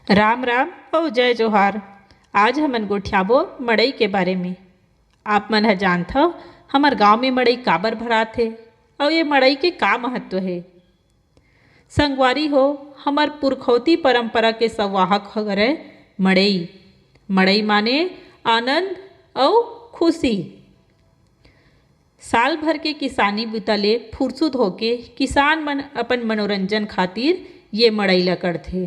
राम राम और जय जोहार। आज हमन गोठियाबो मड़ई के बारे में। आप मन ह जानत हो हमार गांव में मड़ई काबर भराथे और ये मड़ई के का महत्व है। संगवारी हो, हमार पुरखौती परंपरा के संवाहक हरे मड़ई। मड़ई माने आनंद और खुशी। साल भर के किसानी बूता ले फुरसुत होके किसान मन अपन मनोरंजन खातिर ये मड़ई ला करथे।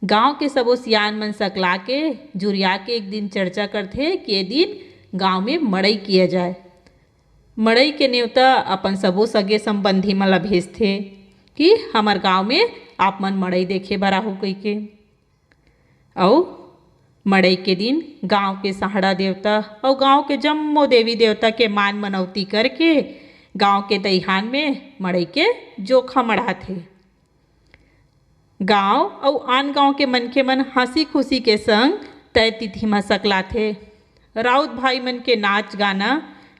गांव के सबो सियान मन सकला के जुरिया के एक दिन चर्चा करथे कि ये दिन गांव में मड़ई किया जाए। मड़ई के नेवता अपन सबो सगे संबंधी मन ला भेजथे कि हमार गांव में आप मन मड़ई देखे बर आहू कई के। और मड़ई के दिन गांव के सहाड़ा देवता और गांव के जम्मो देवी देवता के मान मनौती करके गांव के दईहान में मड़ई के जोखा मढ़ाथे। गांव और आन गांव के मनखे मन हंसी खुशी के संग तय तिथि में सकलाथे। राउत भाई मन के नाच गाना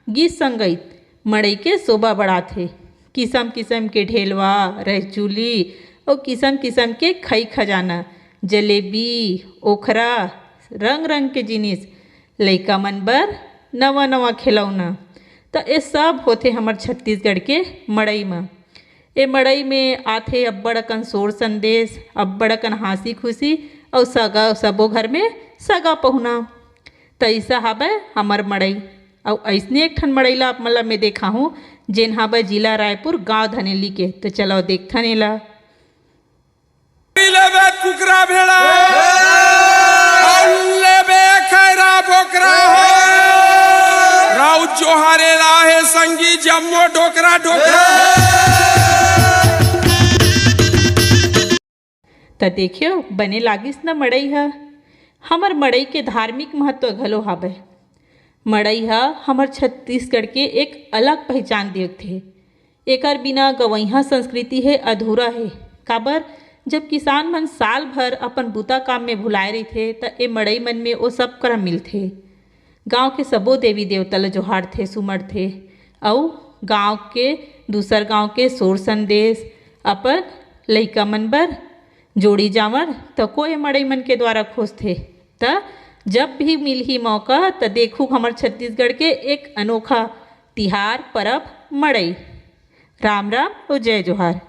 गीत संगीत मड़ई के शोभा बढ़ाथे। किस्म किस्म के ढेलवा रहचूली और किस्म किस्म के खई खजाना जलेबी ओखरा रंग रंग के जिनिस लइका मन बर नवा नवा खिलौना तो ये सब होथे हमार छत्तीसगढ़ के मड़ई में। ए मड़ई में आथे अब्बड़ अकन सोर संदेश, अब्बड़ अकन हंसी खुशी और सगा सबो घर में सगा पहुना। तैसा हबै हमार मड़ई। और ऐसने एक ठन मड़ई ला मतलब मैं देखा हूँ जेन हबै जिला रायपुर गांव धनेली के। तो चलो देखथन एला। कुकरा भेड़ा खैरा बोकरा राउत जोहारे लाहे संगी जम्मो डोकरा डोकरा। तो देखियो बने लागिस न मड़ई ह। हमर मड़ई के धार्मिक महत्व घलो हावे। मड़ई ह हमर छत्तीसगढ़ के एक अलग पहचान देथे। एकर बिना गवैहा संस्कृति है अधूरा है। काबर जब किसान मन साल भर अपन बूता काम में भुलाए रहिथे त ए मड़ई मन में वो सब कर मिलथे। गांव के सबो देवी देवता ल जोहारथे सुमरथे और गांव के दूसर गांव के सोर संदेश अपन लइका मन बर जोड़ी जावर तो कोई मड़ई मन के द्वारा खोजथे। त जब भी मिलही मौका त देखू हमार छत्तीसगढ़ के एक अनोखा तिहार परब मड़ई। राम राम और जय जोहार।